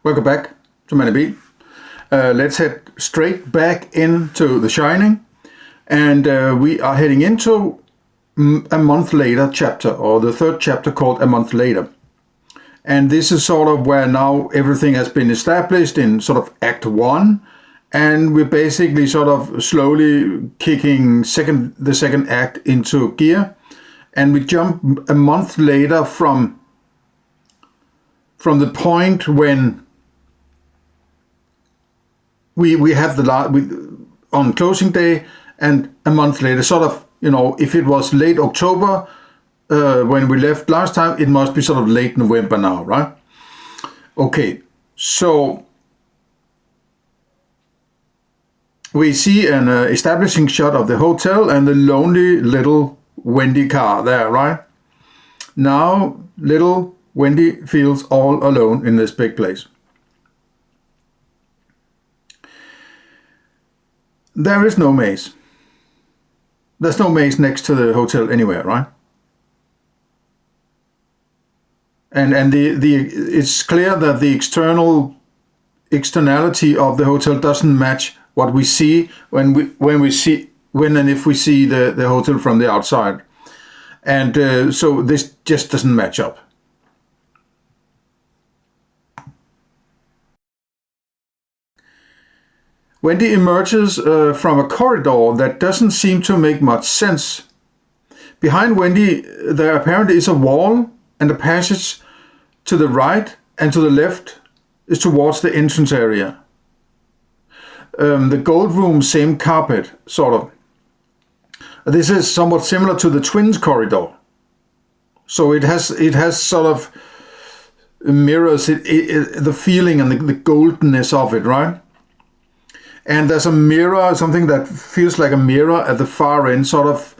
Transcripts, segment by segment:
Welcome back to Mandy. Let's head straight back into The Shining, and we are heading into a month later chapter, or the third chapter called A Month Later. And this is sort of where now everything has been established in sort of Act 1, and we're basically sort of slowly kicking the second act into gear, and we jump a month later from the point when we have on closing day, and a month later, sort of, if it was late October when we left last time, it must be sort of late November now, right? Okay, so we see an establishing shot of the hotel and the lonely little Wendy car there, right? Now little Wendy feels all alone in this big place. There is no maze. There's no maze next to the hotel anywhere, right? And it's clear that the externality of the hotel doesn't match what we see when and if we see the hotel from the outside, and so this just doesn't match up. Wendy emerges from a corridor that doesn't seem to make much sense. Behind Wendy, there apparently is a wall, and a passage to the right and to the left is towards the entrance area. The gold room, same carpet, sort of. This is somewhat similar to the twins corridor. So it has sort of mirrors the feeling and the goldenness of it, right? And there's a mirror, something that feels like a mirror at the far end, sort of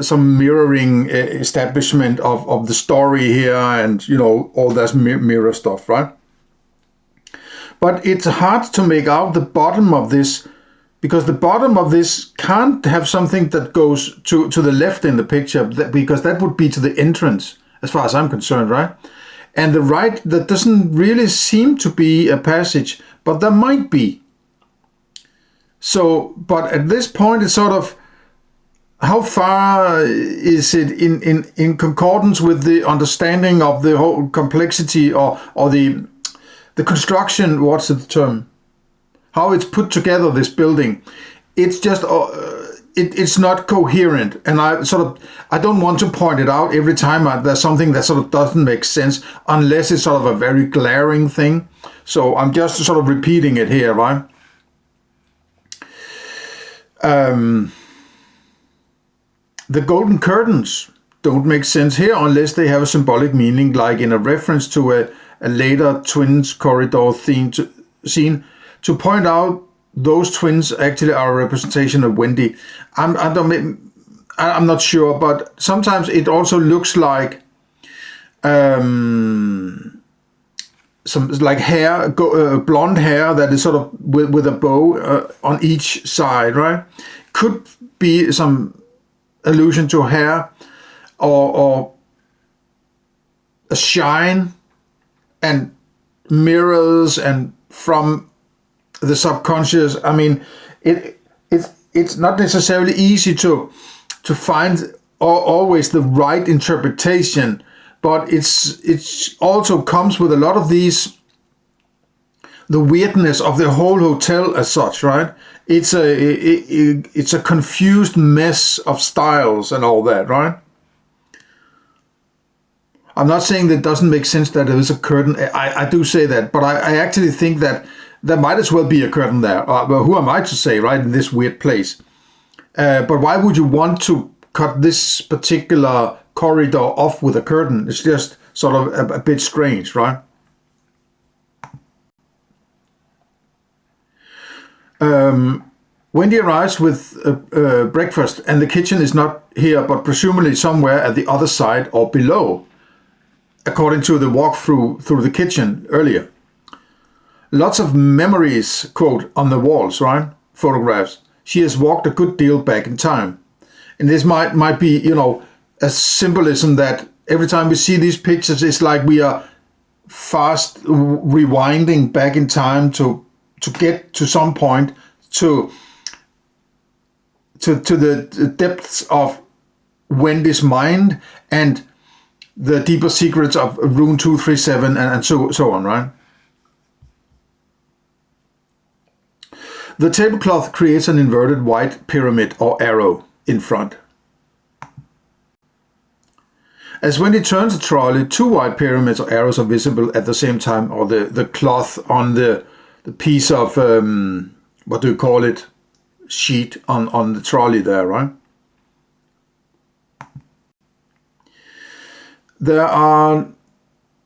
some mirroring establishment of the story here, and all that mirror stuff, right? But it's hard to make out the bottom of this, because the bottom of this can't have something that goes to the left in the picture, because that would be to the entrance, as far as I'm concerned, right? And the right, that doesn't really seem to be a passage, but there might be. So, but at this point, it's sort of, how far is it in concordance with the understanding of the whole complexity or the construction? What's the term? How it's put together, this building? It's just it's not coherent, and I don't want to point it out every time there's something that sort of doesn't make sense, unless it's sort of a very glaring thing. So I'm just sort of repeating it here, right? The golden curtains don't make sense here unless they have a symbolic meaning, like in a reference to a later twins corridor scene, to point out those twins actually are a representation of Wendy. I'm not sure, but sometimes it also looks like some like hair, blonde hair that is sort of with a bow on each side, right? Could be some allusion to hair, or a shine and mirrors, and from the subconscious. I mean, it's not necessarily easy to find always the right interpretation, but it's also comes with a lot of the weirdness of the whole hotel as such, right? It's a confused mess of styles and all that, right? I'm not saying that it doesn't make sense that there is a curtain. I do say that, but I actually think that there might as well be a curtain there. But who am I to say, right, in this weird place? But why would you want to cut this particular corridor off with a curtain? It's just sort of a bit strange, right? Wendy arrives with breakfast, and the kitchen is not here, but presumably somewhere at the other side or below, according to the walkthrough through the kitchen earlier. Lots of memories, quote, on the walls, right? Photographs. She has walked a good deal back in time. And this might be, a symbolism that every time we see these pictures, it's like we are fast rewinding back in time to get to some point to the depths of Wendy's mind and the deeper secrets of room 237 and so on, right? The tablecloth creates an inverted white pyramid or arrow in front. As Wendy turns the trolley, two white pyramids or arrows are visible at the same time, or the cloth on the piece of, what do you call it, sheet on the trolley there, right? There are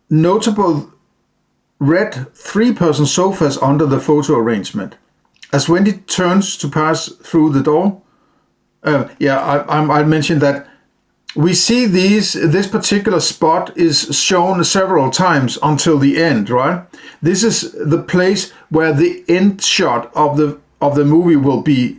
notable red three-person sofas under the photo arrangement. As Wendy turns to pass through the door, I mentioned that we see this particular spot is shown several times until the end, right? This is the place where the end shot of the movie will be.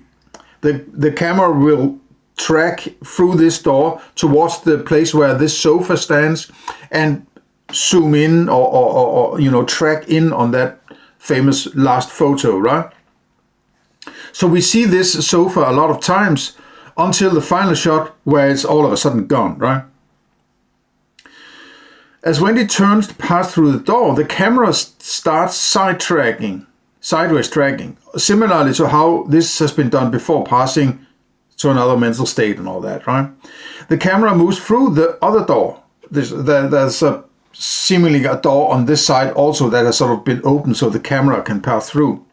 The camera will track through this door towards the place where this sofa stands and zoom in or track in on that famous last photo, right? So we see this sofa a lot of times until the final shot where it's all of a sudden gone, right? As Wendy turns to pass through the door, the camera starts sideways tracking, similarly to how this has been done before, passing to another mental state and all that, right? The camera moves through the other door. There's seemingly a door on this side also that has sort of been opened so the camera can pass through.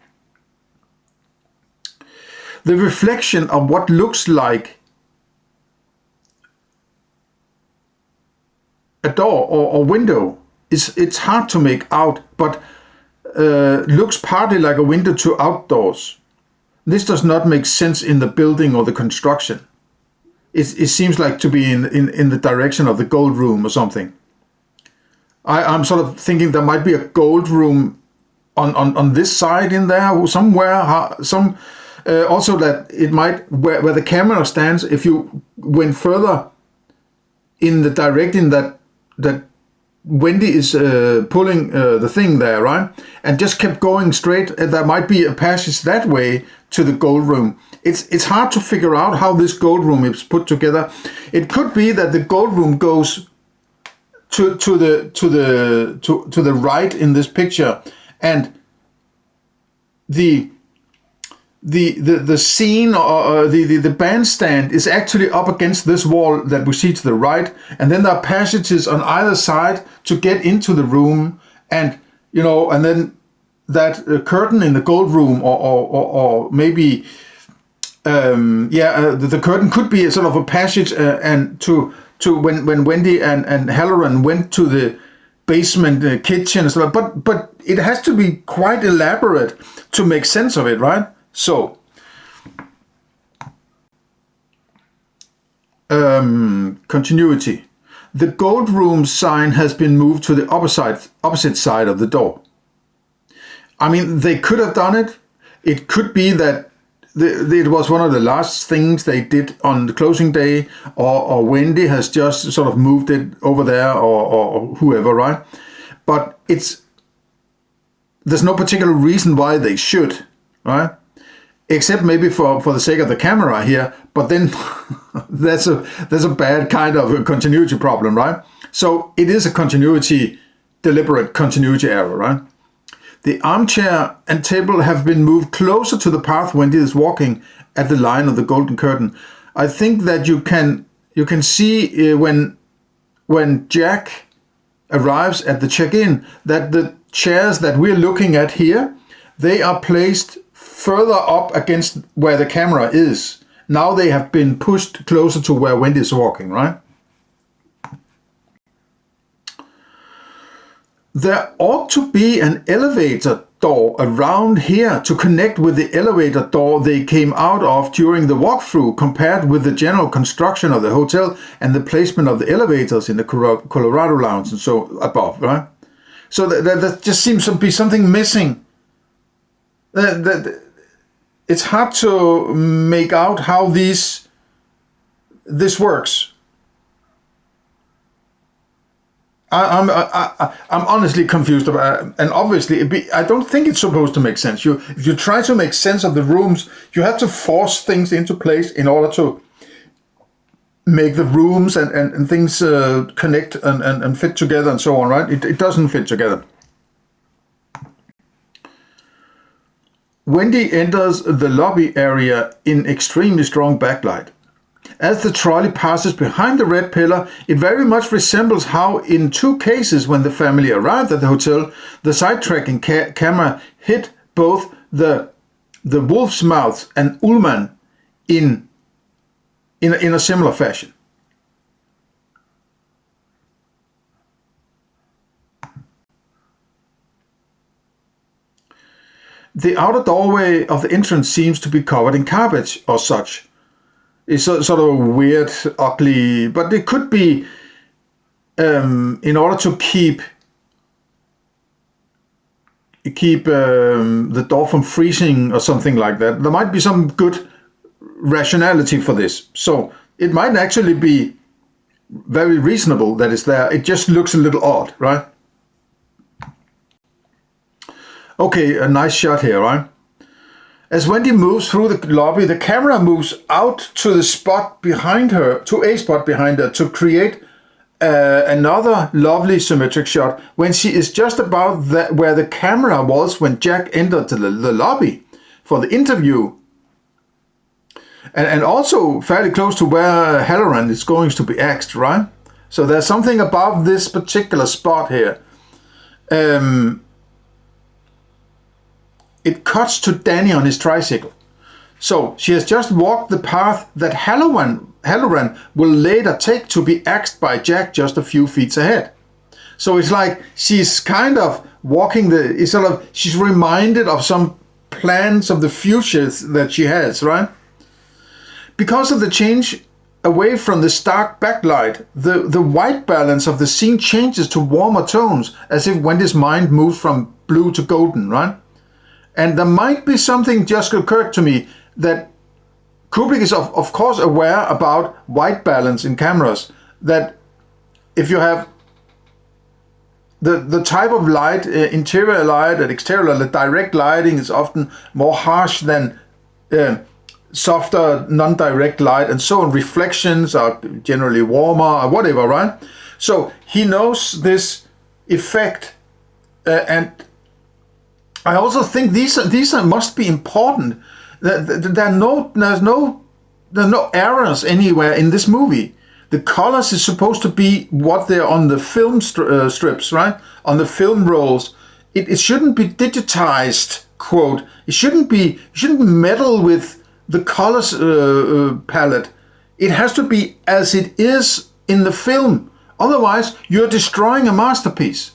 The reflection of what looks like a door or window it's hard to make out, but looks partly like a window to outdoors. This does not make sense in the building or the construction. It seems like to be in the direction of the gold room or something. I'm sort of thinking there might be a gold room on this side in there somewhere. Also that it might, where the camera stands, if you went further in the direction that Wendy is pulling the thing there, right? And just kept going straight, there might be a passage that way to the gold room. It's hard to figure out how this gold room is put together. It could be that the gold room goes to the right in this picture, and the scene or the bandstand is actually up against this wall that we see to the right, and then there are passages on either side to get into the room, and and then that curtain in the gold room or maybe the curtain could be a sort of a passage and to when Wendy and Halloran went to the basement kitchen and stuff, but it has to be quite elaborate to make sense of it, right? So, continuity. The gold room sign has been moved to the opposite side of the door. I mean, they could have done it. It could be that it was one of the last things they did on the closing day, or Wendy has just sort of moved it over there, or whoever, right? But there's no particular reason why they should, right? Except maybe for the sake of the camera here, but then that's a bad kind of a continuity problem, right? So it is a deliberate continuity error, right? The armchair and table have been moved closer to the path Wendy is walking at the line of the golden curtain. I think that you can see when Jack arrives at the check-in that the chairs that we're looking at here, they are placed further up against where the camera is. Now they have been pushed closer to where Wendy is walking, right? There ought to be an elevator door around here to connect with the elevator door they came out of during the walkthrough, compared with the general construction of the hotel and the placement of the elevators in the Colorado Lounge and so above, right? So that just seems to be something missing. It's hard to make out how this works. I'm honestly confused about it. And obviously, I don't think it's supposed to make sense. If you try to make sense of the rooms, you have to force things into place in order to make the rooms and things connect and fit together and so on, right? It doesn't fit together. Wendy enters the lobby area in extremely strong backlight. As the trolley passes behind the red pillar, it very much resembles how in two cases when the family arrived at the hotel, the side-tracking camera hit both the wolf's mouth and Ullman in a similar fashion. The outer doorway of the entrance seems to be covered in carpet or such. It's sort of a weird, ugly, but it could be in order to keep the door from freezing or something like that. There might be some good rationality for this. So it might actually be very reasonable that it's there. It just looks a little odd, right? Okay, a nice shot here, right? As Wendy moves through the lobby, the camera moves out to a spot behind her, to create another lovely symmetric shot when she is just about where the camera was when Jack entered the lobby for the interview. And also fairly close to where Halloran is going to be axed, right? So there's something about this particular spot here. It cuts to Danny on his tricycle. So she has just walked the path that Halloran will later take to be axed by Jack just a few feet ahead. So it's like she's kind of walking she's reminded of some plans of the future that she has, right? Because of the change away from the stark backlight, the white balance of the scene changes to warmer tones, as if Wendy's mind moves from blue to golden, right? And there might be something just occurred to me that Kubrick is of course aware about white balance in cameras, that if you have the type of light, interior light and exterior light, the direct lighting is often more harsh than softer non-direct light, and so on. Reflections are generally warmer or whatever, right? So he knows this effect, and I also think these must be important. There's no errors anywhere in this movie. The colors is supposed to be what they're on the film strips, right? On the film rolls. It shouldn't be digitized, quote. It shouldn't meddle with the colors palette. It has to be as it is in the film. Otherwise, you're destroying a masterpiece.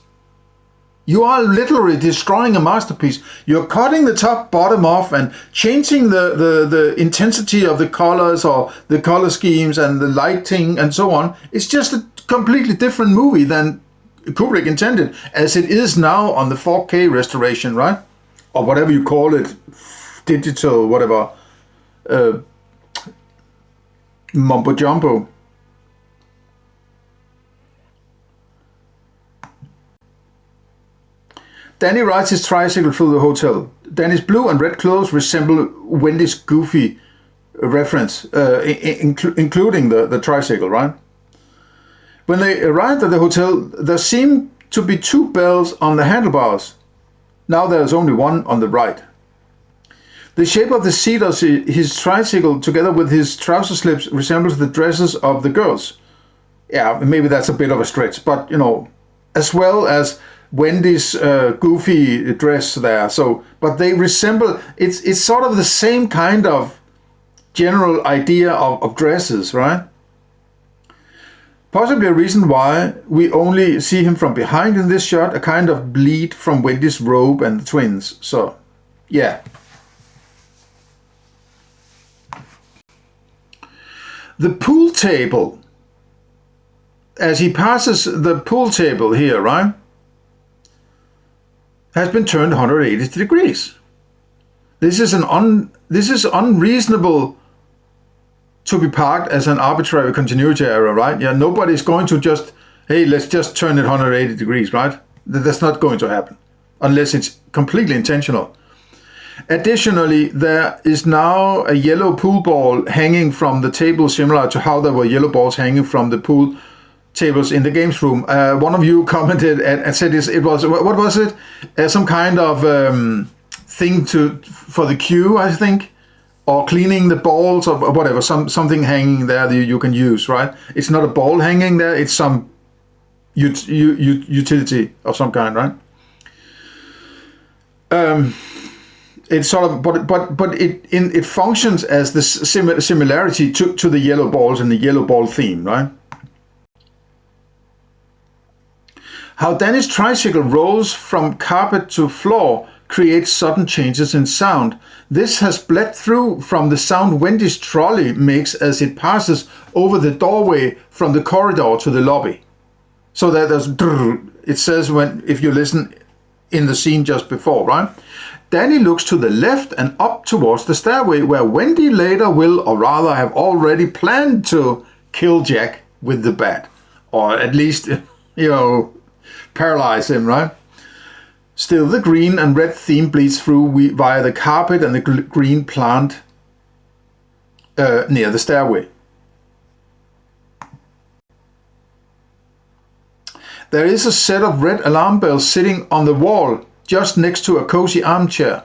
You are literally destroying a masterpiece. You're cutting the top bottom off and changing the intensity of the colors or the color schemes and the lighting and so on. It's just a completely different movie than Kubrick intended, as it is now on the 4K restoration, right? Or whatever you call it, digital, whatever, mumbo jumbo. Danny rides his tricycle through the hotel. Danny's blue and red clothes resemble Wendy's goofy reference, including the tricycle, right? When they arrived at the hotel, there seemed to be two bells on the handlebars. Now there's only one on the right. The shape of the seat of his tricycle, together with his trouser slips, resembles the dresses of the girls. Yeah, maybe that's a bit of a stretch, but as well as Wendy's goofy dress there. So, but they resemble. It's sort of the same kind of general idea of dresses, right? Possibly a reason why we only see him from behind in this shot, a kind of bleed from Wendy's robe and the twins. So, yeah. The pool table. As he passes the pool table here, right, has been turned 180 degrees. This is unreasonable to be parked as an arbitrary continuity error, right? Yeah, nobody's going to just hey, let's just turn it 180 degrees, right? That's not going to happen unless it's completely intentional. Additionally, there is now a yellow pool ball hanging from the table, similar to how there were yellow balls hanging from the pool tables in the games room. One of you commented and said it was, what was it? Some kind of thing for the queue, I think, or cleaning the balls or whatever. Something hanging there that you can use, right? It's not a ball hanging there. It's some utility of some kind, right? It's sort of, but it functions as this similarity to the yellow balls and the yellow ball theme, right? How Danny's tricycle rolls from carpet to floor creates sudden changes in sound. This has bled through from the sound Wendy's trolley makes as it passes over the doorway from the corridor to the lobby. So that there's, it says if you listen in the scene just before, right? Danny looks to the left and up towards the stairway where Wendy later will, or rather have already planned to kill Jack with the bat. Or at least, paralyze him, right? Still, the green and red theme bleeds through via the carpet and the green plant near the stairway. There is a set of red alarm bells sitting on the wall just next to a cozy armchair.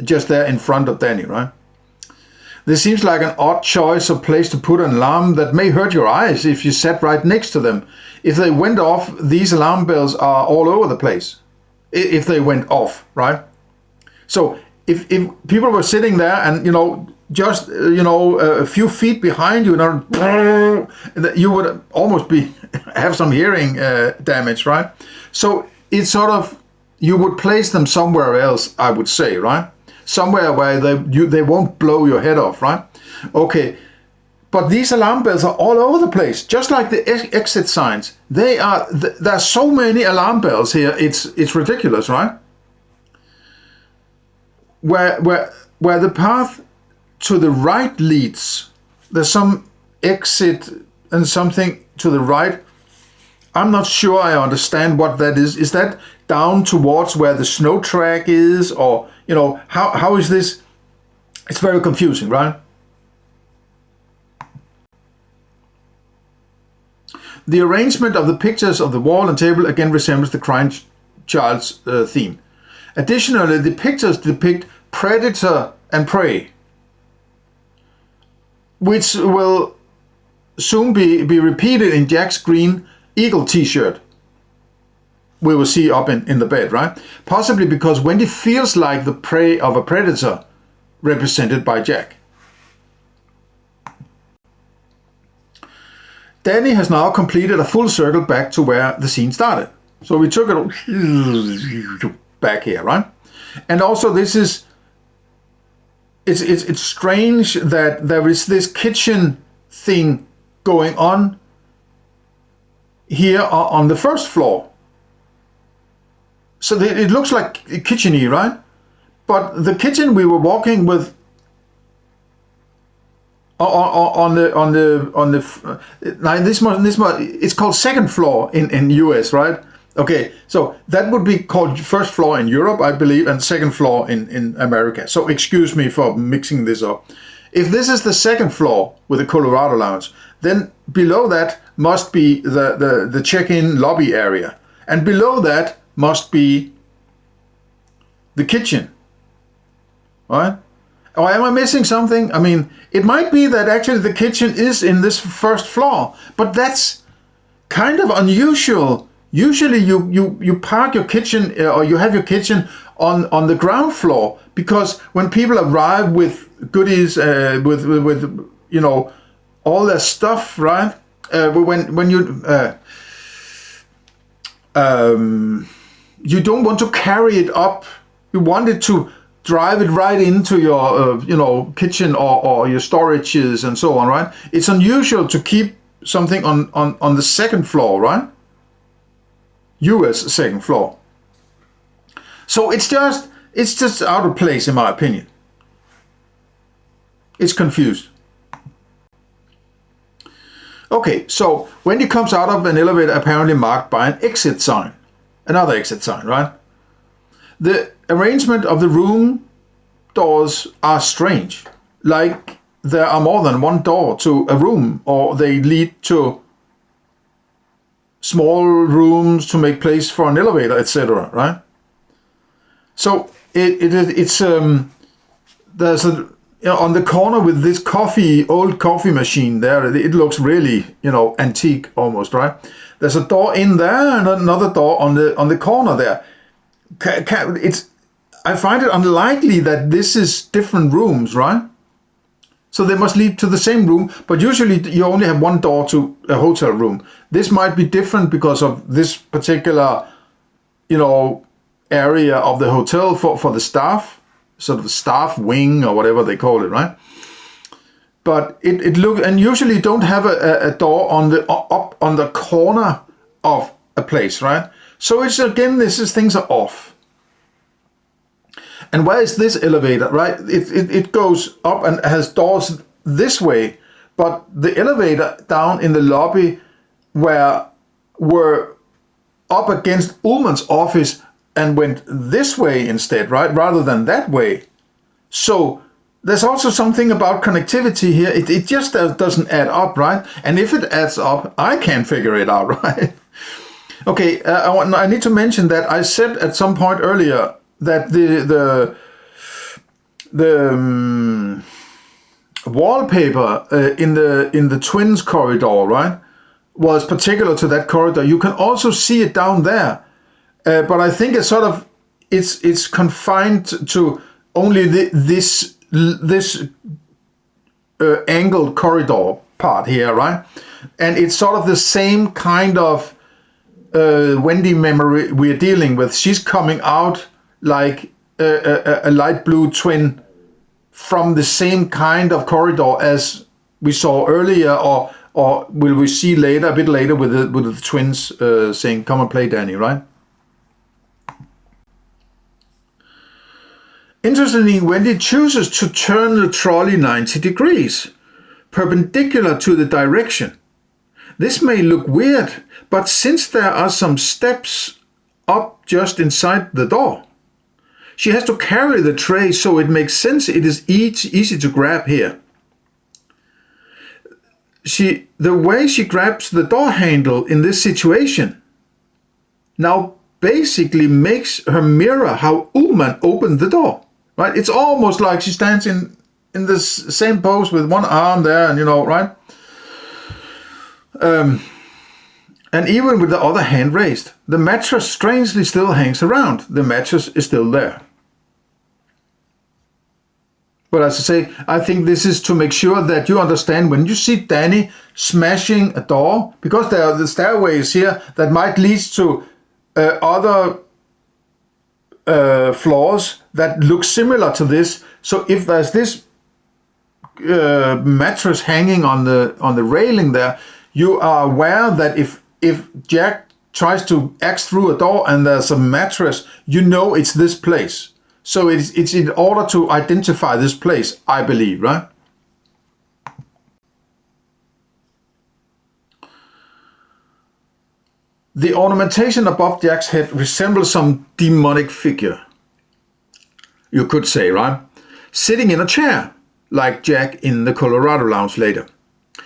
Just there in front of Danny, right? This seems like an odd choice of place to put an alarm that may hurt your eyes if you sat right next to them. If they went off, these alarm bells are all over the place. If they went off, right? So if people were sitting there and, just, a few feet behind you, you would almost have some hearing damage, right? So it's sort of, you would place them somewhere else, I would say, right? Somewhere where they won't blow your head off, right? Okay, but these alarm bells are all over the place, just like the exit signs. There are so many alarm bells here. It's ridiculous, right? Where the path to the right leads, there's some exit and something to the right. I'm not sure I understand what that is. Is that down towards where the snow track is, or how is this? It's very confusing, right? The arrangement of the pictures of the wall and table again resembles the crying child's theme. Additionally, the pictures depict predator and prey, which will soon be repeated in Jack's green eagle t-shirt we will see up in the bed, right? Possibly because Wendy feels like the prey of a predator represented by Jack. Danny has now completed a full circle back to where the scene started. So we took it back here, right? And also this is, it's strange that there is this kitchen thing going on here on the first floor. So it looks like kitchen-y, right? But the kitchen we were walking with on the it's called second floor in US, right? Okay, so that would be called first floor in Europe, I believe, and second floor in America. So excuse me for mixing this up. If this is the second floor with the Colorado Lounge, then below that must be the check-in lobby area, and below that must be the kitchen, right? Or am I missing something? I mean, it might be that actually the kitchen is in this first floor, but that's kind of unusual. Usually you park your kitchen or you have your kitchen on the ground floor, because when people arrive with goodies, with all their stuff, right? When you don't want to carry it up. You want it to drive it right into your kitchen or your storages and so on, right? It's unusual to keep something on the second floor, right? US second floor. So it's just out of place, in my opinion. It's confused. Okay, so Wendy comes out of an elevator apparently marked by an exit sign. Another exit sign, right? The arrangement of the room doors are strange. Like there are more than one door to a room, or they lead to small rooms to make place for an elevator, etc., right? So it's there's a, on the corner with this old coffee machine there, it looks really, antique almost, right? There's a door in there and another door on the corner there. I find it unlikely that this is different rooms, right? So they must lead to the same room, but usually you only have one door to a hotel room. This might be different because of this particular, area of the hotel for the staff, sort of staff wing or whatever they call it, right? But it look, and usually don't have a door up on the corner of a place, right? So it's again, things are off. And where is this elevator, right? It goes up and has doors this way, but the elevator down in the lobby were up against Ullman's office and went this way instead, right? Rather than that way. So there's also something about connectivity here. It just doesn't add up, right? And if it adds up, I can't figure it out, right? Okay, I need to mention that I said at some point earlier that the wallpaper in the twins corridor, right, was particular to that corridor. You can also see it down there, but I think it's sort of it's confined to only this angled corridor part here, right? And it's sort of the same kind of Wendy memory we're dealing with. She's coming out like a light blue twin from the same kind of corridor as we saw earlier, or will we see later, a bit later, with the twins saying, "Come and play, Danny," right? Interestingly, Wendy chooses to turn the trolley 90 degrees, perpendicular to the direction. This may look weird, but since there are some steps up just inside the door, she has to carry the tray, so it makes sense it is easy to grab here. The way she grabs the door handle in this situation now basically makes her mirror how Ullman opened the door, right? It's almost like she stands in this same pose with one arm there, and right? And even with the other hand raised, the mattress strangely still hangs around. The mattress is still there. But as I say, I think this is to make sure that you understand when you see Danny smashing a door, because there are the stairways here that might lead to other floors that look similar to this. So if there's this mattress hanging on the railing there, you are aware that if Jack tries to axe through a door and there's a mattress, it's this place. So it's in order to identify this place, I believe, right? The ornamentation above Jack's head resembles some demonic figure, you could say, right? Sitting in a chair, like Jack in the Colorado Lounge later.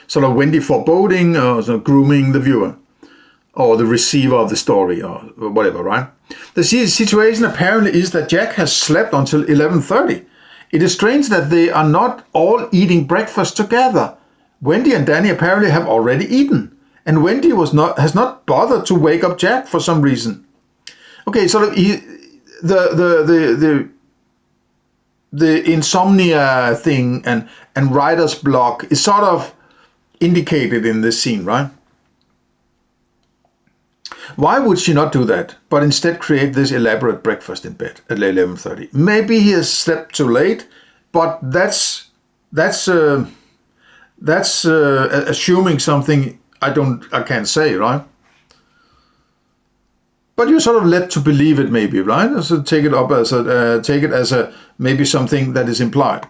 Sort of Wendy foreboding, or sort of grooming the viewer, or the receiver of the story, or whatever, right? The situation apparently is that Jack has slept until 11:30. It is strange that they are not all eating breakfast together. Wendy and Danny apparently have already eaten, and Wendy has not bothered to wake up Jack for some reason. Okay, so the insomnia thing and writer's block is sort of indicated in this scene, right? Why would she not do that, but instead create this elaborate breakfast in bed at 11:30? Maybe he has slept too late, but that's assuming something I can't say, right? But you're sort of led to believe it, maybe, right? So take it as maybe something that is implied.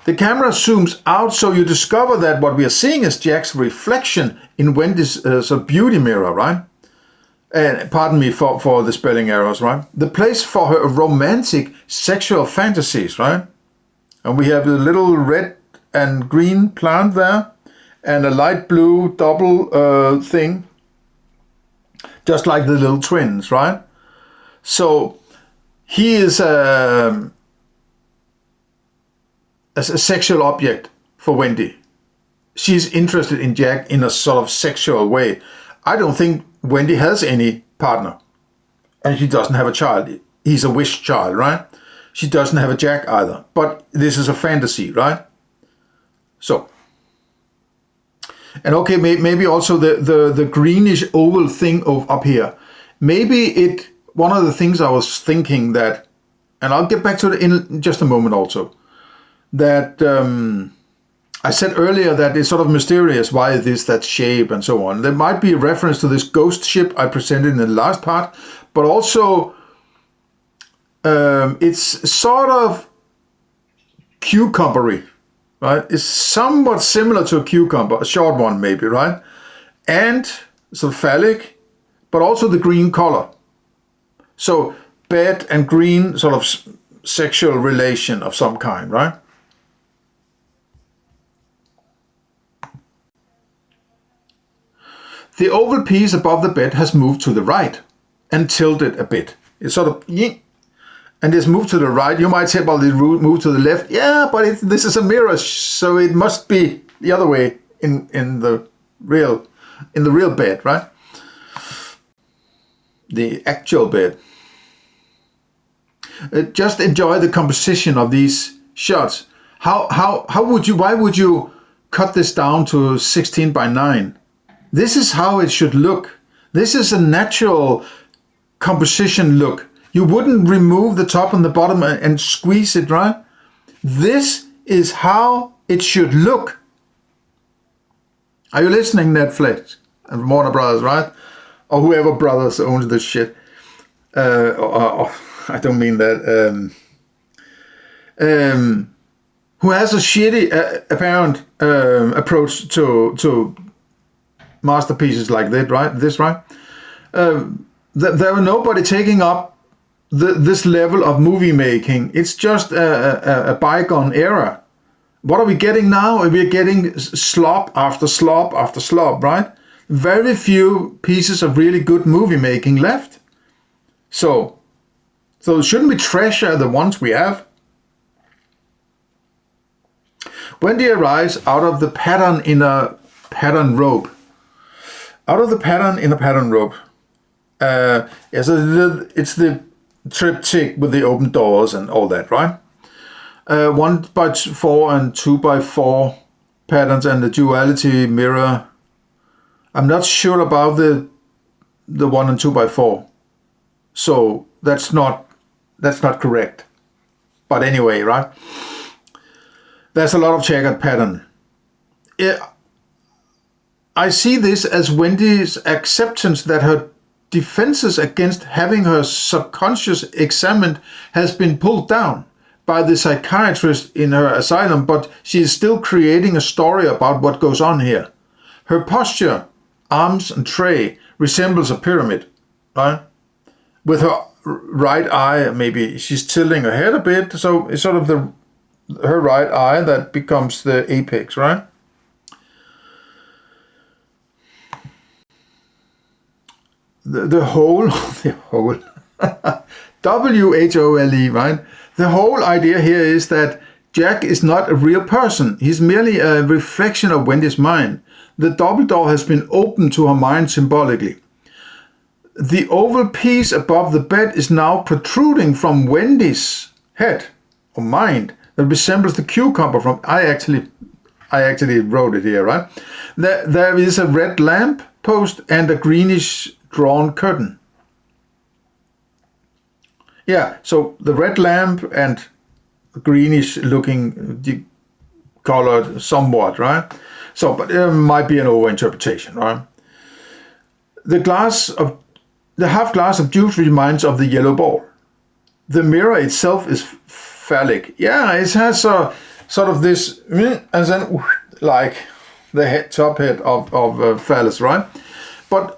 The camera zooms out, so you discover that what we are seeing is Jack's reflection in Wendy's sort of beauty mirror, right? And pardon me for the spelling errors, right? The place for her romantic sexual fantasies, right? And we have the little red and green plant there, and a light blue double thing, just like the little twins, right? So he is a sexual object for Wendy. She's interested in Jack in a sort of sexual way. I don't think Wendy has any partner, and she doesn't have a child. He's a wish child, right? She doesn't have a Jack either, but this is a fantasy, right? So, and okay, maybe also the greenish oval thing up here. Maybe one of the things I was thinking that, and I'll get back to it in just a moment also, that I said earlier that it's sort of mysterious why it is that shape and so on. There might be a reference to this ghost ship I presented in the last part, but also it's sort of cucumbery, right? It's somewhat similar to a cucumber, a short one maybe, right? And sort of phallic, but also the green color. So bed and green sort of sexual relation of some kind, right? The oval piece above the bed has moved to the right and tilted a bit. It's sort of, and it's moved to the right. You might say, well, it moved to the left. Yeah, but this is a mirror, so it must be the other way in the real bed, right? The actual bed. Just enjoy the composition of these shots. Why would you cut this down to 16 by 9? This is how it should look. This is a natural composition look. You wouldn't remove the top and the bottom and squeeze it, right? This is how it should look. Are you listening, Netflix and Warner Brothers, right? Or whoever brothers owns this shit. I don't mean that. Who has a shitty apparent approach to masterpieces like that, right? There are nobody taking up this level of movie making. It's just a bygone era. What are we getting now? We're getting slop after slop after slop, right? Very few pieces of really good movie making left. So shouldn't we treasure the ones we have? Wendy arrives out of the pattern in a pattern robe. Out of the pattern in a pattern robe. It's the triptych with the open doors and all that, right? 1x4 and 2x4 patterns and the duality mirror. I'm not sure about the 1 and 2x4. So that's not correct. But anyway, right? There's a lot of checkered pattern. I see this as Wendy's acceptance that her defenses against having her subconscious examined has been pulled down by the psychiatrist in her asylum, but she is still creating a story about what goes on here. Her posture, arms and tray, resembles a pyramid, right? With her right eye, maybe she's tilting her head a bit, so it's sort of her right eye that becomes the apex, right? The whole WHOLE, right? The whole idea here is that Jack is not a real person. He's merely a reflection of Wendy's mind. The double door has been opened to her mind symbolically. The oval piece above the bed is now protruding from Wendy's head or mind that resembles the cucumber from. I actually wrote it here, right? There is a red lamp post and a greenish drawn curtain. Yeah, so the red lamp and greenish looking colored somewhat, right? So, but it might be an overinterpretation, right? The half glass of juice reminds of the yellow ball. The mirror itself is phallic. Yeah, it has sort of this, and then like the top head of phallus, right?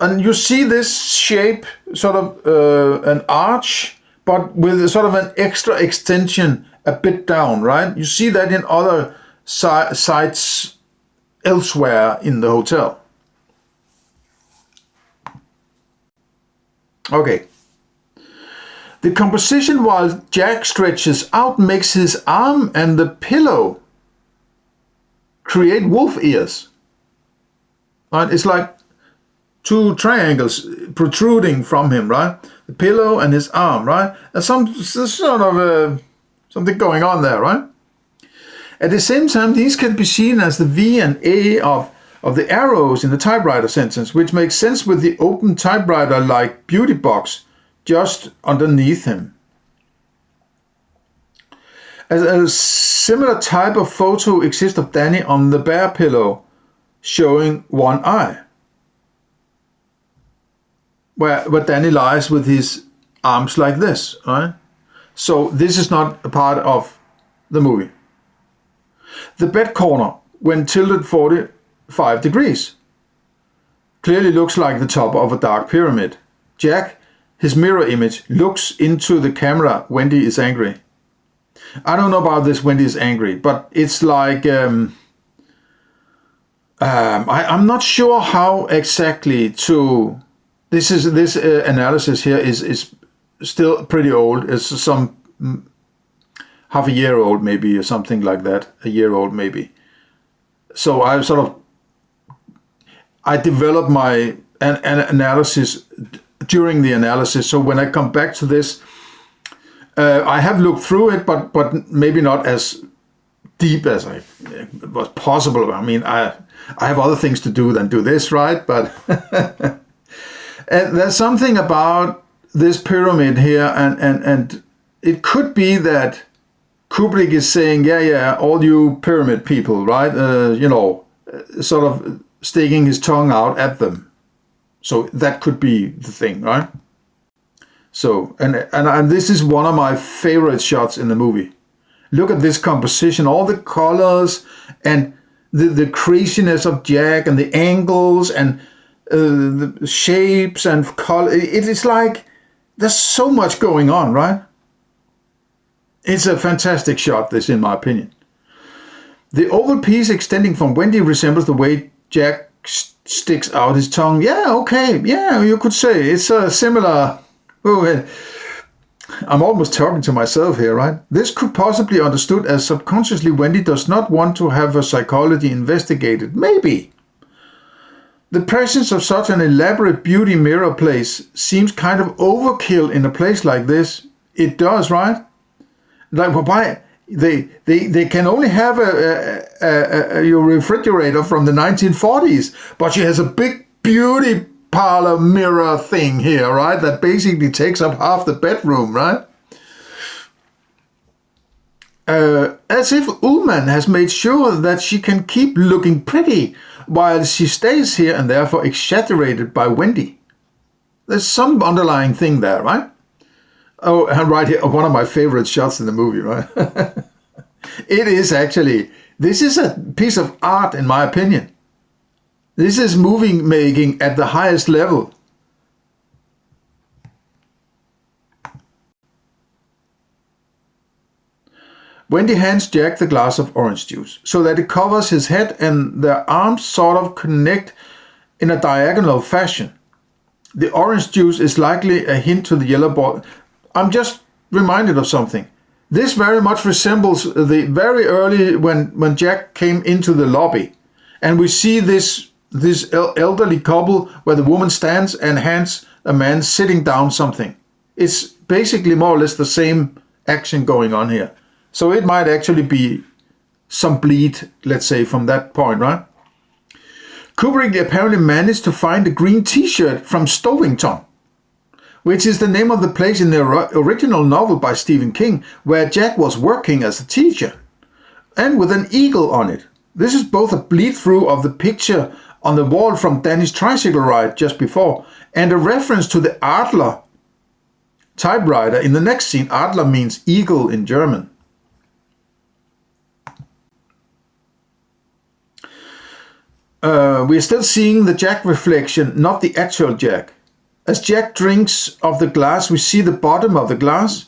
And you see this shape, sort of an arch, but with sort of an extra extension a bit down, right? You see that in other sites elsewhere in the hotel. Okay. The composition while Jack stretches out makes his arm and the pillow create wolf ears. Right? It's like two triangles protruding from him, right? The pillow and his arm, right? And some sort of something going on there, right? At the same time, these can be seen as the V and A of the arrows in the typewriter sentence, which makes sense with the open typewriter-like beauty box just underneath him. A similar type of photo exists of Danny on the bear pillow, showing one eye, where Danny lies with his arms like this, right? So this is not a part of the movie. The bed corner, when tilted 45 degrees, clearly looks like the top of a dark pyramid. Jack, his mirror image, looks into the camera. Wendy is angry. I don't know about this Wendy is angry, but it's like, I'm not sure how exactly to, this analysis here is still pretty old. It's some half a year old maybe, or something like that, a year old maybe. So I developed my an analysis during the analysis. So when I come back to this, I have looked through it, but maybe not as deep as was possible. I mean, I have other things to do than do this, right? But and there's something about this pyramid here, and it could be that Kubrick is saying, yeah, all you pyramid people, right? Sort of sticking his tongue out at them. So that could be the thing, right? So, and this is one of my favorite shots in the movie. Look at this composition, all the colors and the craziness of Jack and the angles and the shapes and color. It is like there's so much going on, right? It's a fantastic shot, this, in my opinion. The oval piece extending from Wendy resembles the way Jack sticks out his tongue. Yeah, okay, yeah, you could say. It's a similar... Oh, I'm almost talking to myself here, right? This could possibly be understood as subconsciously Wendy does not want to have her psychology investigated. Maybe. The presence of such an elaborate beauty mirror place seems kind of overkill in a place like this. It does, right? Like, why they can only have your refrigerator from the 1940s, but she has a big beauty parlor mirror thing here, right? That basically takes up half the bedroom, right? As if Ullman has made sure that she can keep looking pretty while she stays here and therefore exaggerated by Wendy. There's some underlying thing there, right? Oh, and right here, one of my favorite shots in the movie, right? It is actually, this is a piece of art in my opinion. This is movie making at the highest level. Wendy hands Jack the glass of orange juice so that it covers his head and their arms sort of connect in a diagonal fashion. The orange juice is likely a hint to the yellow ball. I'm just reminded of something. This very much resembles the very early when Jack came into the lobby, and we see this elderly couple where the woman stands and hands a man sitting down something. It's basically more or less the same action going on here. So it might actually be some bleed, let's say, from that point, right? Kubrick apparently managed to find a green t-shirt from Stovington, which is the name of the place in the original novel by Stephen King, where Jack was working as a teacher, and with an eagle on it. This is both a bleed-through of the picture on the wall from Danny's tricycle ride just before, and a reference to the Adler typewriter in the next scene. Adler means eagle in German. we're still seeing the Jack reflection, not the actual Jack. As Jack drinks of the glass, we see the bottom of the glass,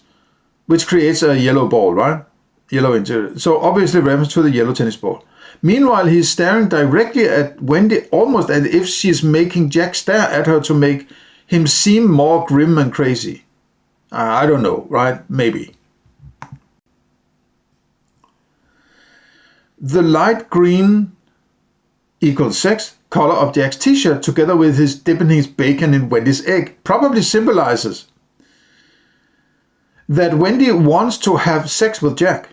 which creates a yellow ball, right? Yellow interior. So obviously reference to the yellow tennis ball. Meanwhile, he's staring directly at Wendy, almost as if she's making Jack stare at her to make him seem more grim and crazy. I don't know, right? Maybe. The light green equals sex color of Jack's t-shirt, together with his dipping his bacon in Wendy's egg, probably symbolizes that Wendy wants to have sex with Jack.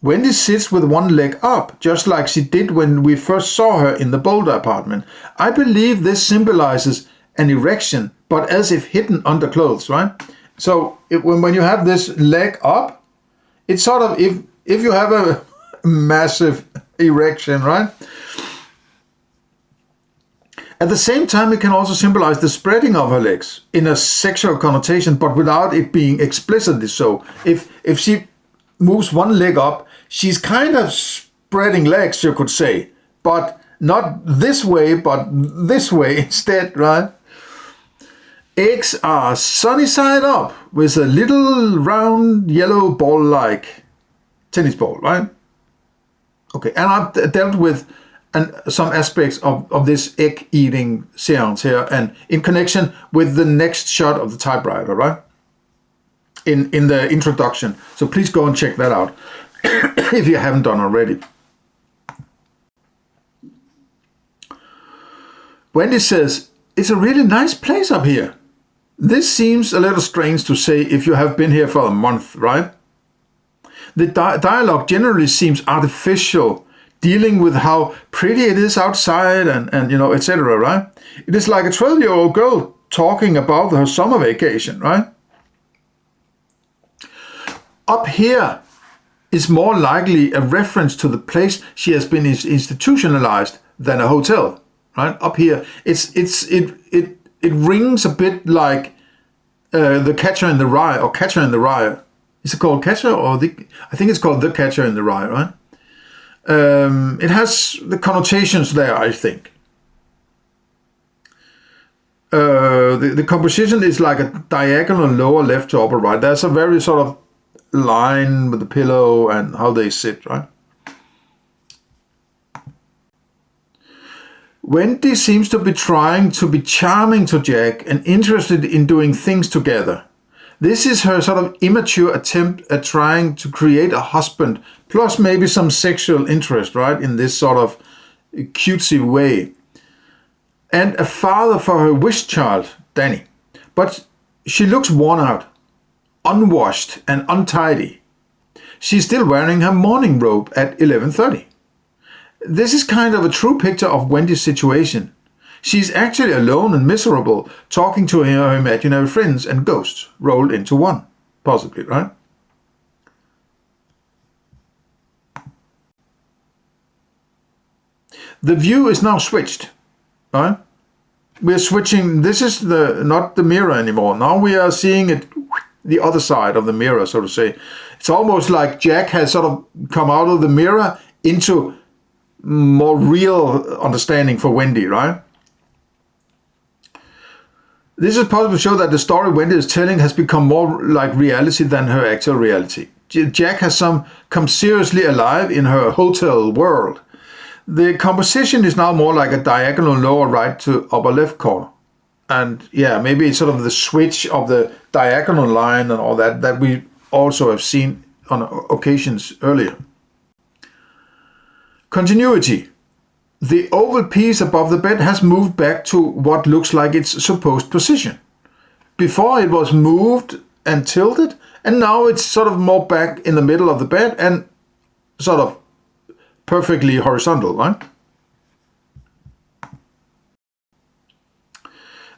Wendy sits with one leg up, just like she did when we first saw her in the Boulder apartment. I believe this symbolizes an erection, but as if hidden under clothes, right? So when you have this leg up, it's sort of if you have a massive erection, right? At the same time, it can also symbolize the spreading of her legs in a sexual connotation, but without it being explicitly so. If she moves one leg up, she's kind of spreading legs, you could say, but not this way, but this way instead, right? Eggs are sunny side up with a little round yellow ball-like tennis ball, right? Okay, and I've dealt with some aspects of this egg-eating seance here, and in connection with the next shot of the typewriter, right? In the introduction. So please go and check that out if you haven't done already. Wendy says, "It's a really nice place up here." This seems a little strange to say if you have been here for a month, right? The dialogue generally seems artificial, dealing with how pretty it is outside and you know, etc., right? It is like a 12-year-old girl talking about her summer vacation, right? Up here is more likely a reference to the place she has been institutionalized than a hotel, right? Up here, it rings a bit like the Catcher in the Rye, or Catcher in the Rye. Is it called Catcher, or I think it's called The Catcher in the Rye, right? It has the connotations there, I think. The composition is like a diagonal lower left to upper right. There's a very sort of line with the pillow and how they sit, right? Wendy seems to be trying to be charming to Jack and interested in doing things together. This is her sort of immature attempt at trying to create a husband, plus maybe some sexual interest, right, in this sort of cutesy way. And a father for her wish child, Danny. But she looks worn out, unwashed and untidy. She's still wearing her morning robe at 11:30. This is kind of a true picture of Wendy's situation. She's actually alone and miserable, talking to her imaginary friends and ghosts rolled into one, possibly, right? The view is now switched, right? We're switching. This is not the mirror anymore. Now we are seeing it, the other side of the mirror, so to say. It's almost like Jack has sort of come out of the mirror into more real understanding for Wendy, right? This is possible to show that the story Wendy is telling has become more like reality than her actual reality. Jack has come seriously alive in her hotel world. The composition is now more like a diagonal lower right to upper left corner. And yeah, maybe it's sort of the switch of the diagonal line and all that we also have seen on occasions earlier. Continuity. The oval piece above the bed has moved back to what looks like its supposed position. Before it was moved and tilted, and now it's sort of more back in the middle of the bed and sort of perfectly horizontal, right?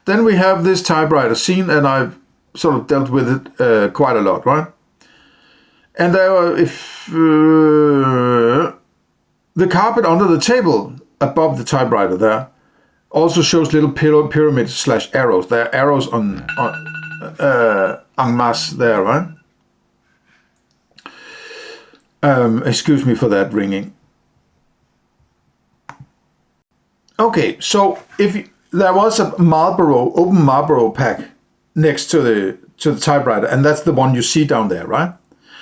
Then we have this typewriter scene, and I've sort of dealt with it quite a lot, right? And the carpet under the table above the typewriter there also shows little pyramids / arrows. There are arrows on en masse there, right? Excuse me for that ringing. Okay, so if there was a open Marlboro pack next to the typewriter, and that's the one you see down there, right?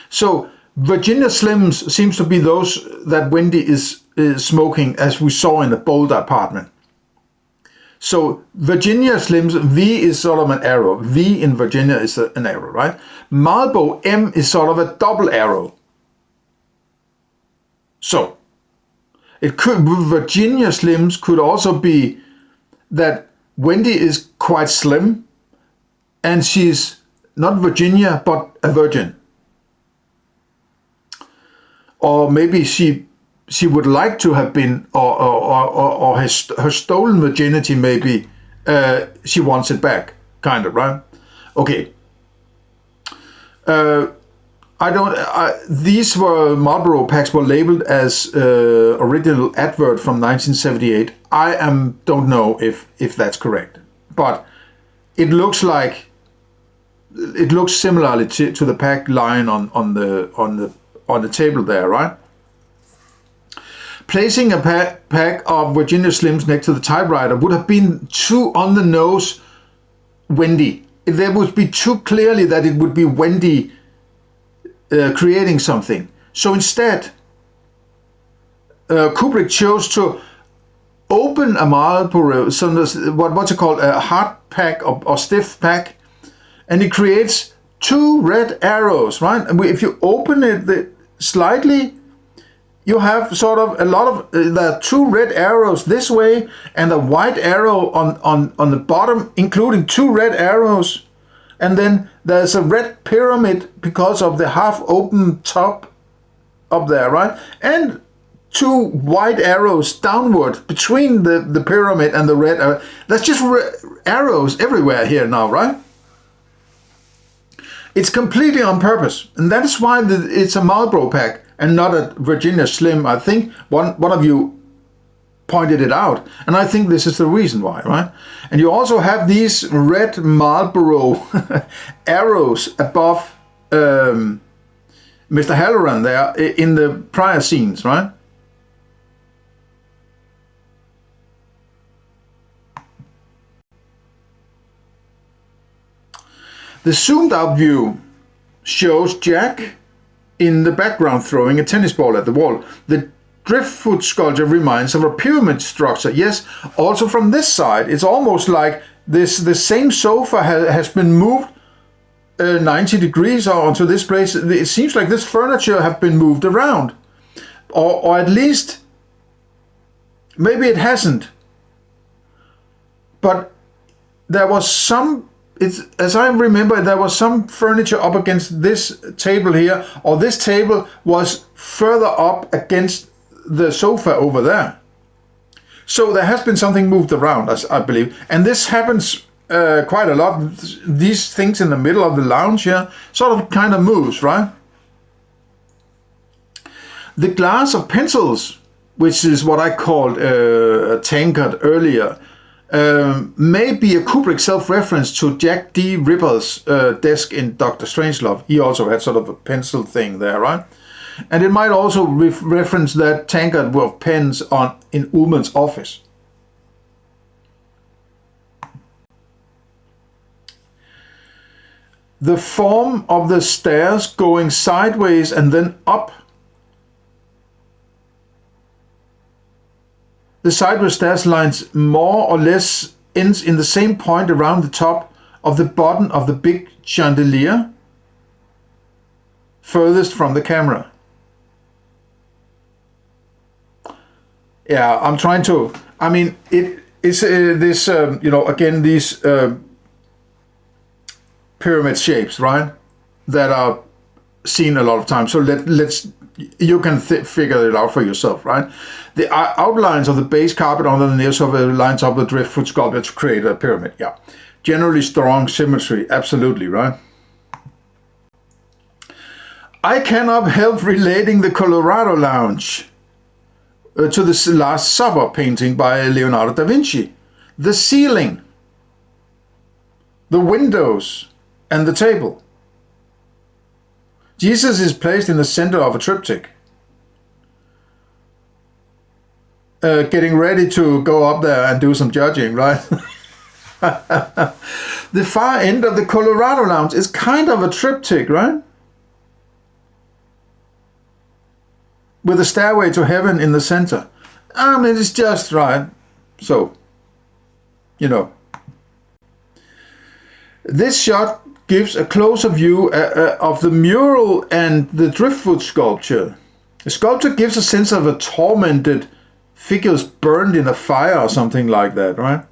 So Virginia Slims seems to be those that Wendy is smoking, as we saw in the Boulder apartment. So Virginia Slims, V is sort of an arrow. V in Virginia is an arrow, right? Marlboro M is sort of a double arrow. So it could, Virginia Slims could also be that Wendy is quite slim and she's not Virginia but a virgin. Or maybe she would like to have been, or her stolen virginity, maybe she wants it back, kind of, right? Okay. These Marlboro packs were labeled as original advert from 1978. I don't know if that's correct, but it looks similarly to the pack lying on the table there, right? Placing a pack of Virginia Slims next to the typewriter would have been too on the nose Wendy. There would be too clearly that it would be Wendy creating something. So instead, Kubrick chose to open a Marlboro, what's it called, a hard pack or stiff pack, and he creates two red arrows, right? And if you open it slightly, you have sort of a lot of the two red arrows this way and a white arrow on the bottom, including two red arrows. And then there's a red pyramid because of the half open top up there, right? And two white arrows downward between the pyramid and the red arrow. That's just arrows everywhere here now, right? It's completely on purpose. And that is why it's a Marlboro pack and not a Virginia Slim. I think one of you pointed it out, and I think this is the reason why, right? And you also have these red Marlboro arrows above Mr. Halloran there in the prior scenes, right? The zoomed out view shows Jack in the background throwing a tennis ball at the wall. The driftwood sculpture reminds of a pyramid structure. Yes, also from this side, it's almost like the same sofa has been moved 90 degrees onto this place. It seems like this furniture have been moved around, or at least maybe it hasn't. But there was some. As I remember, there was some furniture up against this table here, or this table was further up against the sofa over there. So there has been something moved around, as I believe. And this happens quite a lot. These things in the middle of the lounge here sort of kind of moves, right? The glass of pencils, which is what I called a tankard earlier, may be a Kubrick self-reference to Jack D. Ripper's desk in Dr. Strangelove. He also had sort of a pencil thing there, right? And it might also reference that tankard of pens in Ullman's office. The form of the stairs going sideways and then up. The sideways stairs lines more or less ends in the same point around the top of the bottom of the big chandelier, furthest from the camera. Yeah, I'm trying to. I mean, it is this. Again, these pyramid shapes, right? That are seen a lot of times. So let's. You can figure it out for yourself, right? The outlines of the base carpet under the nails of the lines up the driftwood sculpture to create a pyramid. Yeah, generally strong symmetry. Absolutely, right? I cannot help relating the Colorado Lounge to the Last Supper painting by Leonardo da Vinci. The ceiling, the windows, and the table. Jesus is placed in the center of a triptych. getting ready to go up there and do some judging, right? The far end of the Colorado Lounge is kind of a triptych, right? With a stairway to heaven in the center. I mean, it's just right. So, you know. This shot gives a closer view of the mural and the driftwood sculpture. The sculpture gives a sense of a tormented figures burned in a fire or something like that, right?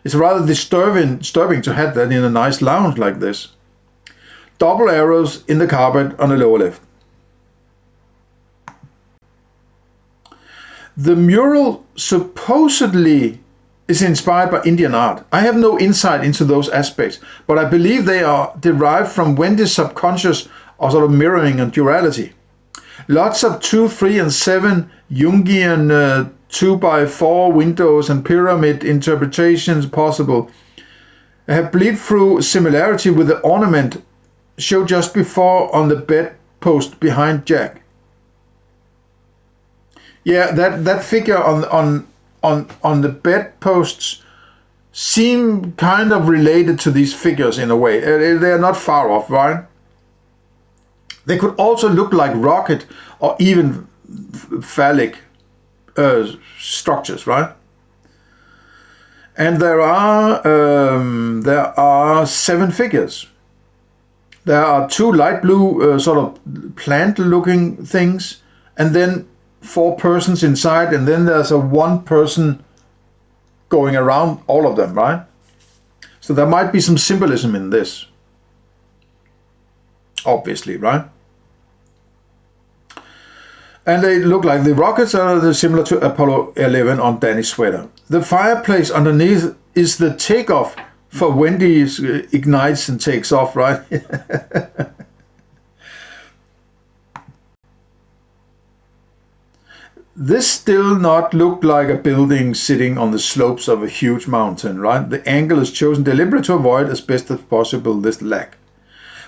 It's rather disturbing to have that in a nice lounge like this. Double arrows in the carpet on the lower left. The mural supposedly is inspired by Indian art. I have no insight into those aspects, but I believe they are derived from Wendy's subconscious or sort of mirroring and duality. Lots of 2, 3, and 7 Jungian 2x4 windows and pyramid interpretations possible have bleed-through similarity with the ornament shown just before on the bedpost behind Jack. Yeah, that figure on the bedposts seem kind of related to these figures in a way. They are not far off, right? They could also look like rocket or even phallic structures, right? And there are 7 figures. There are 2 light blue sort of plant-looking things, and then 4 persons inside, and then there's a 1 person going around all of them, right? So there might be some symbolism in this, obviously, right? And they look like the rockets are similar to Apollo 11 on Danny's sweater. The fireplace underneath is the takeoff for Wendy's ignites and takes off, right? This still not look like a building sitting on the slopes of a huge mountain, right? The angle is chosen deliberately to avoid as best as possible this lag.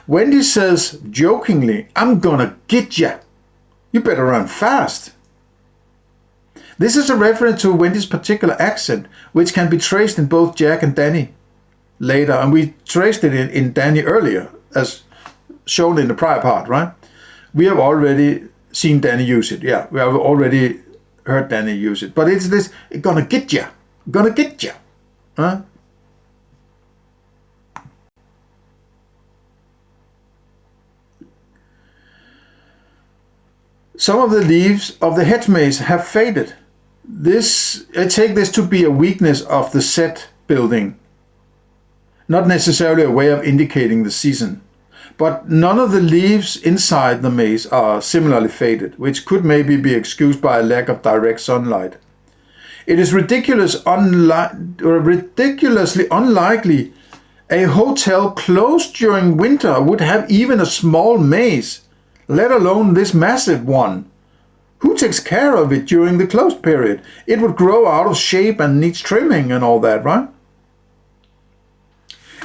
Wendy says jokingly, "I'm gonna get ya. You better run fast." This is a reference to Wendy's particular accent, which can be traced in both Jack and Danny later, and we traced it in Danny earlier, as shown in the prior part, right? We have already seen Danny use it. Yeah, we have already heard Danny use it. But it's this, gonna get ya, gonna get ya. Huh? Some of the leaves of the hedge maze have faded. I take this to be a weakness of the set building, not necessarily a way of indicating the season. But none of the leaves inside the maze are similarly faded, which could maybe be excused by a lack of direct sunlight. It is ridiculously unlikely a hotel closed during winter would have even a small maze, let alone this massive one. Who takes care of it during the closed period? It would grow out of shape and needs trimming and all that, right?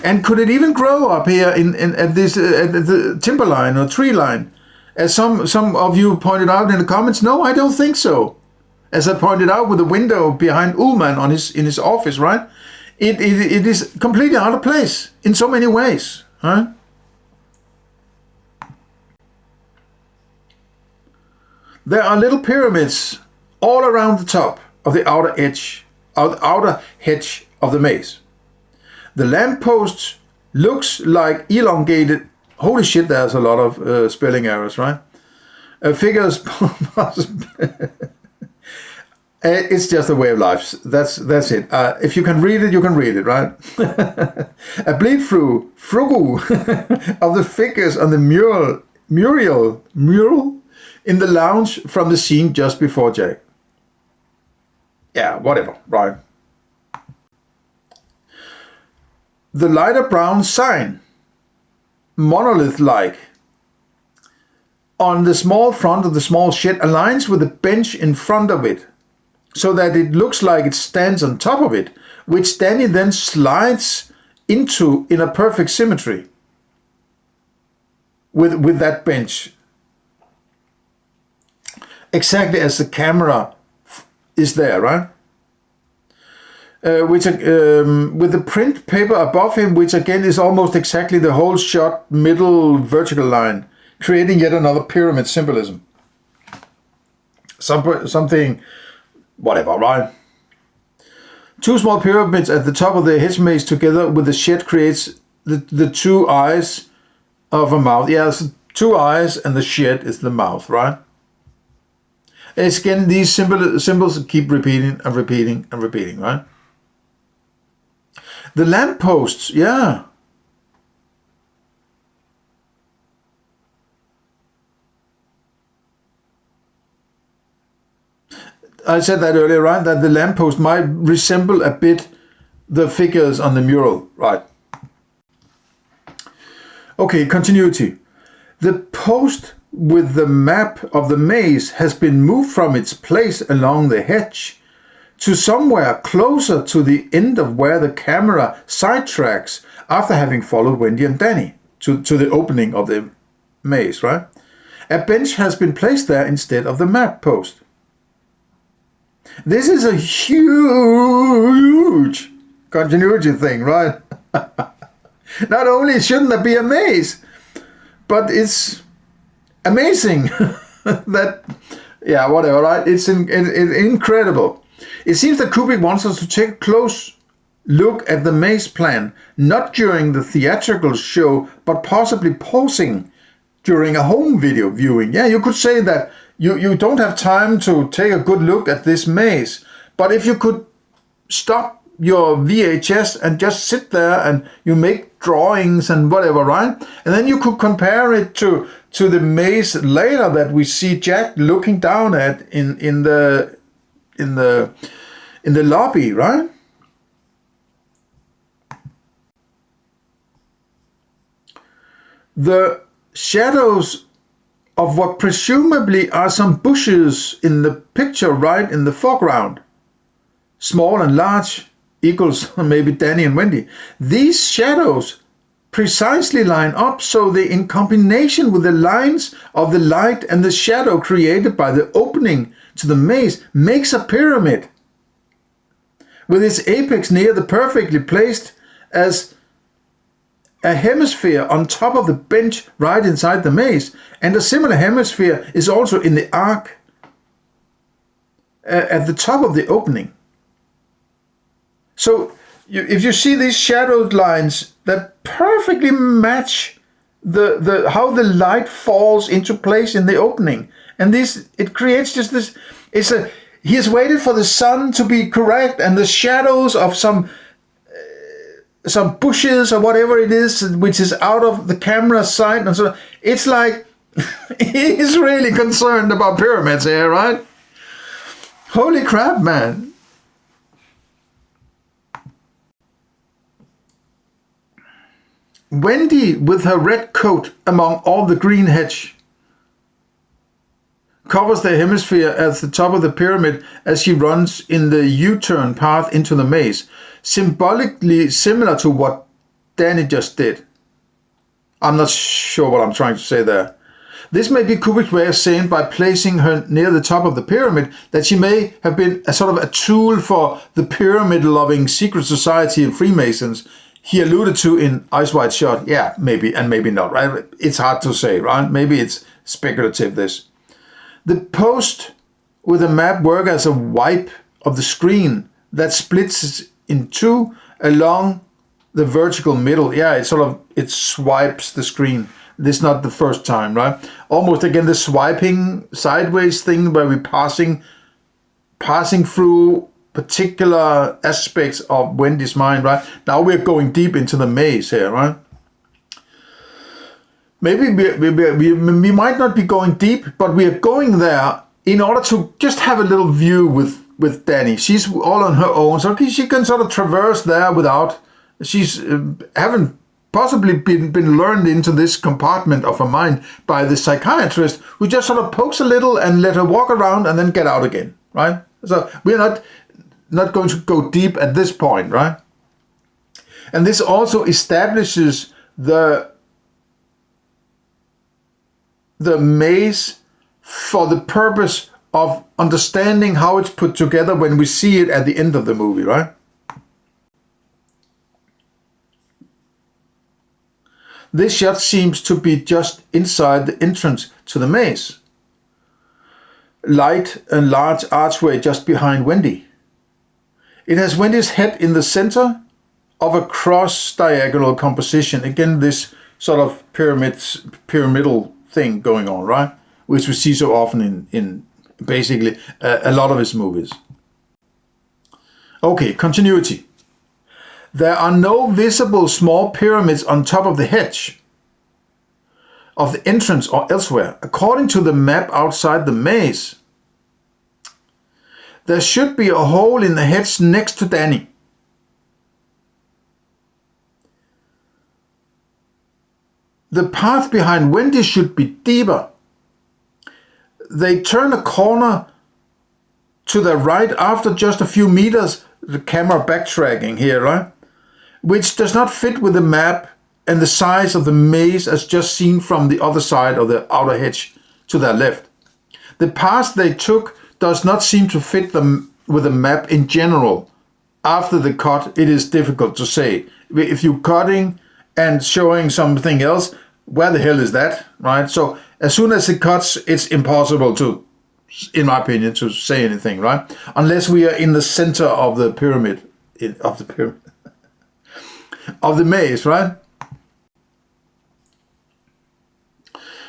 And could it even grow up here at the timberline or tree line? As some of you pointed out in the comments, no, I don't think so. As I pointed out with the window behind Ullman in his office, right? It is completely out of place in so many ways, right? There are little pyramids all around the top of the outer hedge of the maze. The lamppost looks like elongated. Holy shit, there's a lot of spelling errors, right? Figures. It's just a way of life. That's it. If you can read it, you can read it, right? A bleed through frugu of the figures on the mural in the lounge from the scene just before Jack. Yeah, whatever, right? The lighter brown sign, monolith-like, on the small front of the small shed aligns with the bench in front of it, so that it looks like it stands on top of it, which Danny then slides into in a perfect symmetry with that bench. Exactly as the camera is there, right? With the print paper above him, which again is almost exactly the whole shot middle vertical line, creating yet another pyramid symbolism. Something, whatever, right? Two small pyramids at the top of the hedge maze together with the shed creates the two eyes of a mouth. Yeah, so two eyes and the shed is the mouth, right? It's again, these symbols keep repeating and repeating and repeating, right? The lampposts, yeah. I said that earlier, right? That the lamppost might resemble a bit the figures on the mural, right? Okay, continuity. The post with the map of the maze has been moved from its place along the hedge to somewhere closer to the end of where the camera sidetracks after having followed Wendy and Danny to the opening of the maze, right? A bench has been placed there instead of the map post. This is a huge continuity thing, right? Not only shouldn't there be a maze, but it's amazing that, yeah, whatever, right? It's incredible. It seems that Kubrick wants us to take a close look at the maze plan, not during the theatrical show, but possibly pausing during a home video viewing. Yeah, you could say that you don't have time to take a good look at this maze, but if you could stop your VHS and just sit there and you make drawings and whatever, right? And then you could compare it to the maze later that we see Jack looking down at in the lobby, right? The shadows of what presumably are some bushes in the picture right in the foreground, small and large, equals maybe Danny and Wendy. These shadows precisely line up so they, in combination with the lines of the light and the shadow created by the opening to the maze, makes a pyramid, with its apex near the perfectly placed as a hemisphere on top of the bench right inside the maze, and a similar hemisphere is also in the arc at the top of the opening. So if you see these shadowed lines that perfectly match the how the light falls into place in the opening, and this, it creates just this, he has waited for the sun to be correct and the shadows of some bushes or whatever it is, which is out of the camera sight, and so it's like he's really concerned about pyramids here, right? Holy crap, man. Wendy with her red coat among all the green hedge covers the hemisphere at the top of the pyramid as she runs in the U-turn path into the maze, symbolically similar to what Danny just did. I'm not sure what I'm trying to say there. This may be Kubrick's way of saying, by placing her near the top of the pyramid, that she may have been a sort of a tool for the pyramid-loving secret society of Freemasons he alluded to in Eyes Wide Shut. Yeah, maybe, and maybe not, right? It's hard to say, right? Maybe it's speculative, this. The post with a map work as a wipe of the screen that splits in two along the vertical middle. Yeah, it swipes the screen. This is not the first time, right? Almost again the swiping sideways thing where we're passing through particular aspects of Wendy's mind, right? Now we're going deep into the maze here, right? Maybe we might not be going deep, but we are going there in order to just have a little view with Danny. She's all on her own, so she can sort of traverse there without, she's haven't possibly been learned into this compartment of her mind by the psychiatrist, who just sort of pokes a little and let her walk around and then get out again, right? So we're not going to go deep at this point, right? And this also establishes the maze for the purpose of understanding how it's put together when we see it at the end of the movie, right? This shot seems to be just inside the entrance to the maze. Light and large archway just behind Wendy. It has Wendy's head in the center of a cross-diagonal composition. Again, this sort of pyramidal thing going on, right? Which we see so often in basically a lot of his movies. Okay, continuity. There are no visible small pyramids on top of the hedge of the entrance or elsewhere. According to the map outside the maze, there should be a hole in the hedge next to Danny. The path behind Wendy should be deeper. They turn a corner to the right after just a few meters, the camera backtracking here, right? Which does not fit with the map and the size of the maze as just seen from the other side of the outer hedge to their left. The path they took does not seem to fit them with the map in general. After the cut, it is difficult to say. If you're cutting and showing something else, where the hell is that, right? So as soon as it cuts, it's impossible to, in my opinion, to say anything, right? Unless we are in the center of the pyramid, of the maze, right?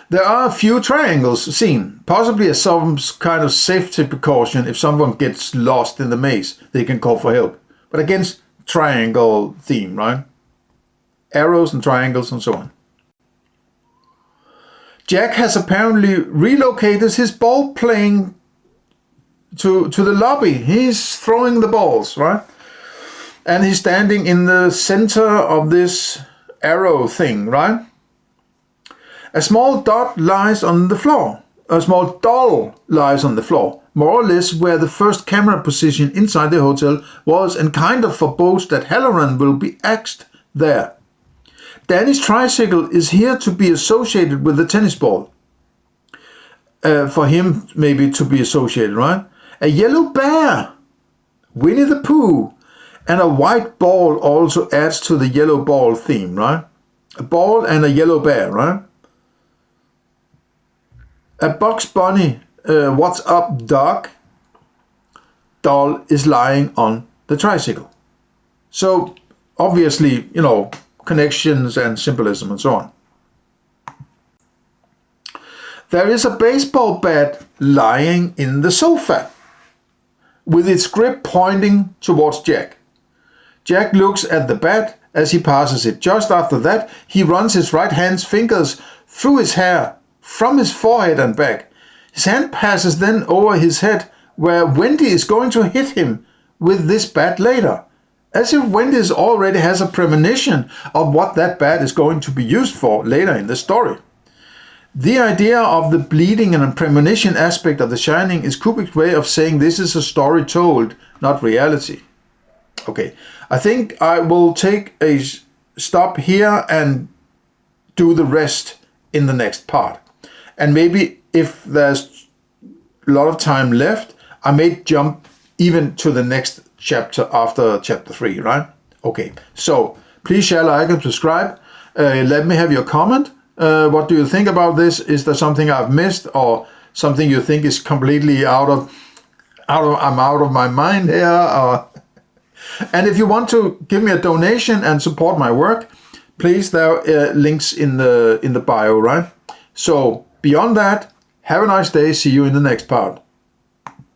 There are a few triangles seen, possibly as some kind of safety precaution. If someone gets lost in the maze, they can call for help. But against triangle theme, right? Arrows and triangles and so on. Jack has apparently relocated his ball playing to the lobby. He's throwing the balls, right? And he's standing in the center of this arrow thing, right? A small dot lies on the floor. A small doll lies on the floor, more or less where the first camera position inside the hotel was, and kind of forebode that Halloran will be axed there. Danny's tricycle is here to be associated with the tennis ball. For him, maybe to be associated, right? A yellow bear, Winnie the Pooh, and a white ball also adds to the yellow ball theme, right? A ball and a yellow bear, right? A Bugs Bunny, what's up, Doc? Doll is lying on the tricycle. So, obviously, you know, connections and symbolism and so on. There is a baseball bat lying in the sofa with its grip pointing towards Jack. Jack looks at the bat as he passes it. Just after that, he runs his right hand's fingers through his hair, from his forehead and back. His hand passes then over his head, where Wendy is going to hit him with this bat later. As if Wendy already has a premonition of what that bat is going to be used for later in the story. The idea of the bleeding and premonition aspect of The Shining is Kubrick's way of saying this is a story told, not reality. Okay, I think I will take a stop here and do the rest in the next part. And maybe if there's a lot of time left, I may jump even to the next chapter after chapter 3, right? Okay, so please share, like, and subscribe. Let me have your comment. What do you think about this? Is there something I've missed, or something you think is completely I'm out of my mind here? Or and if you want to give me a donation and support my work, please, there are links in the bio, right? So beyond that, have a nice day. See you in the next part.